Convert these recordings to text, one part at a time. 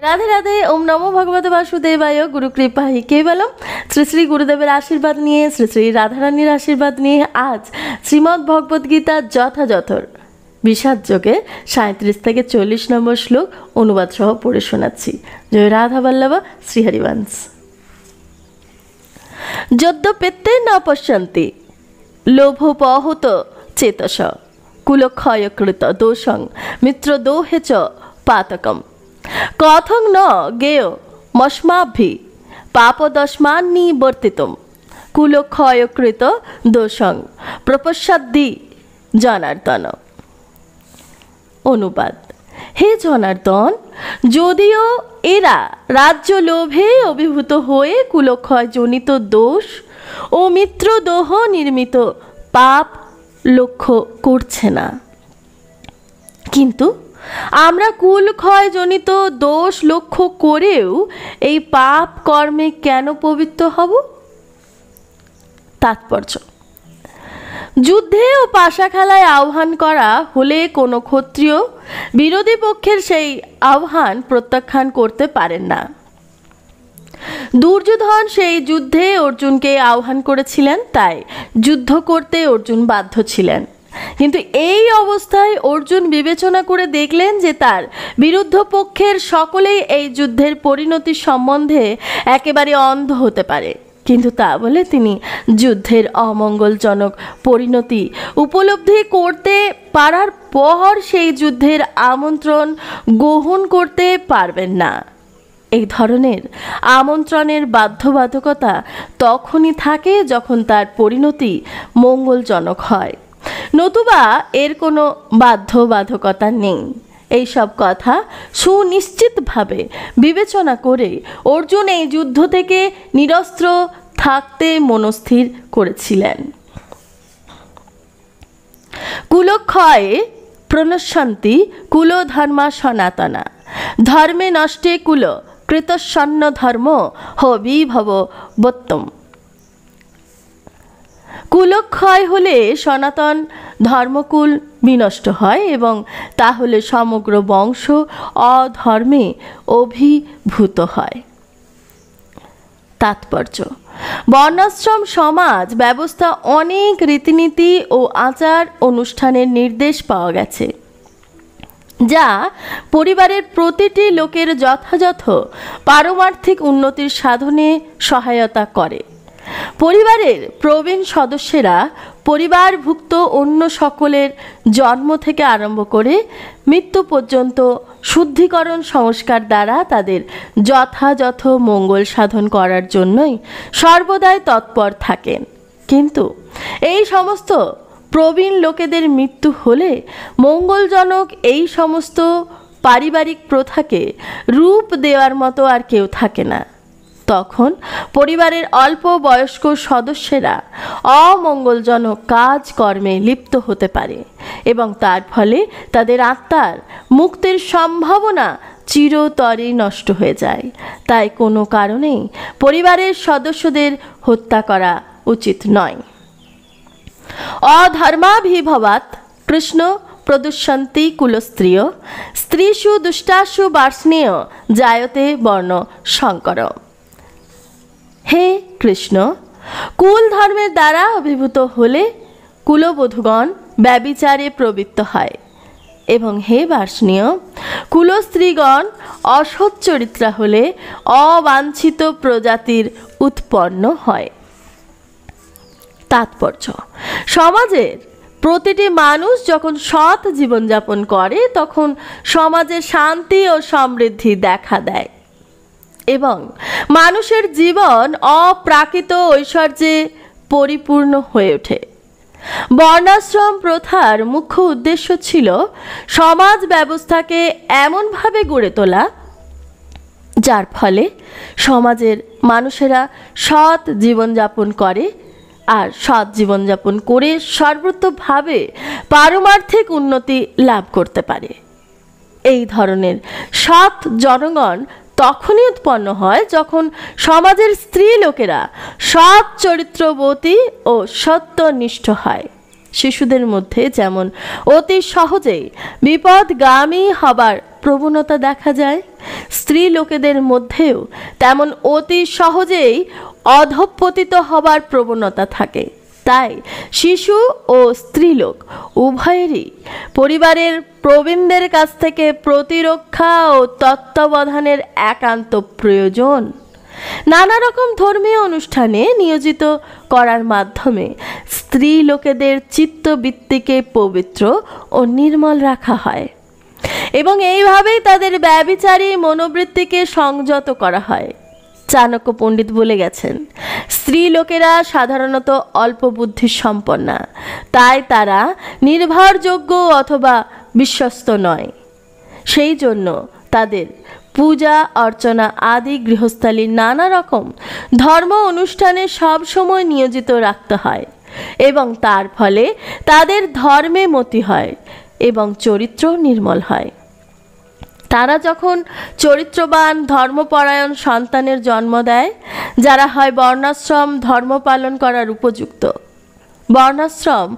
রাধে রাধে। ওম নমো ভগবতে বাসুদেবায়। গুরু কৃপা হি কেবলম। শ্রী শ্রী গুরুদেবের আশীর্বাদ নিয়ে, শ্রী শ্রী রাধারানীর আশীর্বাদ নিয়ে আজ শ্রীমদ্ ভগবদ গীতার যথাযথর বিষাদ যোগে 37 থেকে 40 নম্বর শ্লোক অনুবাদ সহ পড়ে শোনাচ্ছি। জয় রাধা বল্লভা শ্রীহরিবংশ। যদ্যপেত্তে ন পশ্যন্তি লোভোপহত চেতস কুলক্ষয়কৃত দোষং মিত্রদোহে চ পাতকম কথং ন জ্ঞেয় মস্মাভি পাপদস্মান্নিবর্তিতম কুলক্ষয়কৃত দোষং প্রপশ্যাদ্দি জনার্দন। অনুবাদ: হে জনার্দন, যদিও এরা রাজ্য লোভে অভিভূত হয়ে কুলক্ষয় জনিত দোষ ও মিত্রদোহ নির্মিত পাপ লক্ষ্য করছে না, কিন্তু আমরা কুলক্ষয় জনিত দোষ লক্ষ্য করেও এই পাপ কর্মে কেন পবিত্র হব? তাৎপর্য: যুদ্ধে ও পাশা খেলায় আহ্বান করা হলে কোনো ক্ষত্রিয় বিরোধী পক্ষের সেই আহ্বান প্রত্যাখ্যান করতে পারেন না। দুর্যোধন সেই যুদ্ধে অর্জুনকে আহ্বান করেছিলেন, তাই যুদ্ধ করতে অর্জুন বাধ্য ছিলেন। কিন্তু এই অবস্থায় অর্জুন বিবেচনা করে দেখলেন যে তার বিরুদ্ধ পক্ষের সকলেই এই যুদ্ধের পরিণতি সম্বন্ধে একেবারে অন্ধ হতে পারে, কিন্তু তা বলে তিনি যুদ্ধের অমঙ্গলজনক পরিণতি উপলব্ধি করতে পারার পর সেই যুদ্ধের আমন্ত্রণ গ্রহণ করতে পারবেন না। এই ধরনের আমন্ত্রণের বাধ্যবাধকতা তখনই থাকে যখন তার পরিণতি মঙ্গলজনক হয়, নতুবা এর কোনো বাধ্যবাধকতা নেই। এইসব কথা সুনিশ্চিতভাবে বিবেচনা করে অর্জুন এই যুদ্ধ থেকে নিরস্ত্র থাকতে মনস্থির করেছিলেন। কুলক্ষয়ে প্রণশ্যন্তি কুলধর্মা সনাতনা ধর্মে নষ্টে কুল কৃতস্বন্ন ধর্ম হবিভব বত্তম। কুলক্ষয় হলে সনাতন ধর্মকুল বিনষ্ট হয় এবং তাহলে সমগ্র বংশ অধর্মে অভিভূত হয়। তাৎপর্য: বর্ণাশ্রম সমাজ ব্যবস্থা অনেক রীতিনীতি ও আচার অনুষ্ঠানের নির্দেশ পাওয়া গেছে, যা পরিবারের প্রতিটি লোকের যথাযথ পারমার্থিক উন্নতির সাধনে সহায়তা করে। পরিবারের প্রবীণ সদস্যরা পরিবারভুক্ত অন্য সকলের জন্ম থেকে আরম্ভ করে মৃত্যু পর্যন্ত শুদ্ধিকরণ সংস্কার দ্বারা তাদের যথাযথ মঙ্গল সাধন করার জন্যই সর্বদাই তৎপর থাকেন। কিন্তু এই সমস্ত প্রবীণ লোকেদের মৃত্যু হলে মঙ্গলজনক এই সমস্ত পারিবারিক প্রথাকে রূপ দেওয়ার মতো আর কেউ থাকে না। তখন পরিবারের অল্প বয়স্ক সদস্যরা অমঙ্গলজনক কাজকর্মে লিপ্ত হতে পারে এবং তার ফলে তাদের আত্মার মুক্তির সম্ভাবনা চিরতরে নষ্ট হয়ে যায়। তাই কোনো কারণেই পরিবারের সদস্যদের হত্যা করা উচিত নয়। অধর্মাভিভবাৎ কৃষ্ণ প্রদুষ্যন্তি কুলস্ত্রিয় স্ত্রীষু দুষ্টাসু বার্ষ্ণেয় জায়তে বর্ণ সংকর। হে কৃষ্ণ, কুল ধর্মের দ্বারা অভিভূত হলে কুলবধূগণ ব্যভিচারে প্রবৃত্ত হয় এবং হে বার্ষ্ণেয়, কুলস্ত্রীগণ অসৎ চরিত্রা হলে অবাঞ্ছিত প্রজাতির উৎপন্ন হয়। তাৎপর্য: সমাজের প্রতিটি মানুষ যখন সৎ জীবনযাপন করে তখন সমাজে শান্তি ও সমৃদ্ধি দেখা দেয় এবং মানুষের জীবন অপ্রাকৃত ঐশ্বর্যে পরিপূর্ণ হয়ে ওঠে। বর্ণাশ্রম প্রথার মুখ্য উদ্দেশ্য ছিল সমাজ ব্যবস্থাকে এমনভাবে গড়ে তোলা যার ফলে সমাজের মানুষেরা সৎ জীবনযাপন করে আর সৎ জীবনযাপন করে সর্বতোভাবে পারমার্থিক উন্নতি লাভ করতে পারে। এই ধরনের সৎ জনগণ তখনই উৎপন্ন হয় যখন সমাজের স্ত্রী লোকেরা সৎ চরিত্রবতী ও সত্যনিষ্ঠ হয়। শিশুদের মধ্যে যেমন অতি সহজেই বিপদগামী হবার প্রবণতা দেখা যায়, স্ত্রী লোকেদের মধ্যেও তেমন অতি সহজেই অধঃপতিত হবার প্রবণতা থাকে। তাই শিশু ও স্ত্রীলোক উভয়েরই পরিবারের প্রবীণদের কাছ থেকে প্রতিরক্ষা ও তত্ত্বাবধানের একান্ত প্রয়োজন। নানা রকম ধর্মীয় অনুষ্ঠানে নিয়োজিত করার মাধ্যমে স্ত্রী লোকেদের চিত্তবৃত্তিকে পবিত্র ও নির্মল রাখা হয় এবং এইভাবেই তাদের ব্যভিচারী মনোবৃত্তিকে সংযত করা হয়। চাণক্য পণ্ডিত বলে গেছেন, স্ত্রী লোকেরা সাধারণত অল্প বুদ্ধি সম্পন্না, তাই তারা নির্ভরযোগ্য অথবা বিশ্বস্ত নয়। সেই জন্য তাদের পূজা অর্চনা আদি গৃহস্থালীর নানা রকম ধর্ম অনুষ্ঠানে সবসময় নিয়োজিত রাখতে হয় এবং তার ফলে তাদের ধর্মে মতি হয় এবং চরিত্র নির্মল হয়। তারা যখন চরিত্রবান ধর্মপরায়ণ সন্তানের জন্ম দেয়, যারা হয় বর্ণাশ্রম ধর্ম পালন করার উপযুক্ত। বর্ণাশ্রম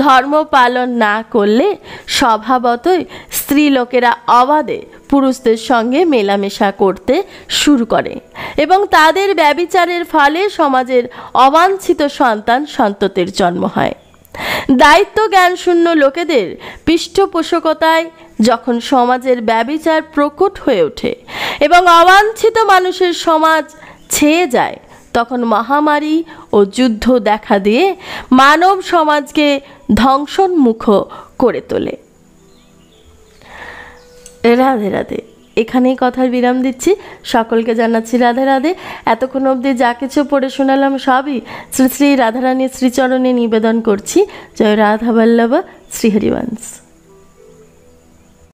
ধর্ম পালন না করলে স্বভাবতই স্ত্রী লোকেরা অবাধে পুরুষদের সঙ্গে মেলামেশা করতে শুরু করে এবং তাদের ব্যভিচারের ফলে সমাজের অবাঞ্ছিত সন্তান সন্ততির জন্ম হয়। দায়িত্ব জ্ঞানশূন্য লোকেদের পৃষ্ঠপোষকতায় যখন সমাজের ব্যভিচার প্রকট হয়ে ওঠে এবং অবাঞ্ছিত মানুষের সমাজ ছেয়ে যায়, তখন মহামারী ও যুদ্ধ দেখা দিয়ে মানব সমাজকে ধ্বংসোন্মুখ করে তোলে। রাধে রাধে। এখানেই কথার বিরাম দিচ্ছি। সকলকে জানাচ্ছি রাধে রাধে। এতক্ষণ অবধি যা কিছু পড়ে শোনালাম সবই শ্রী শ্রী রাধারানীর শ্রীচরণে নিবেদন করছি। জয় রাধা বল্লভ শ্রীহরিবংশ।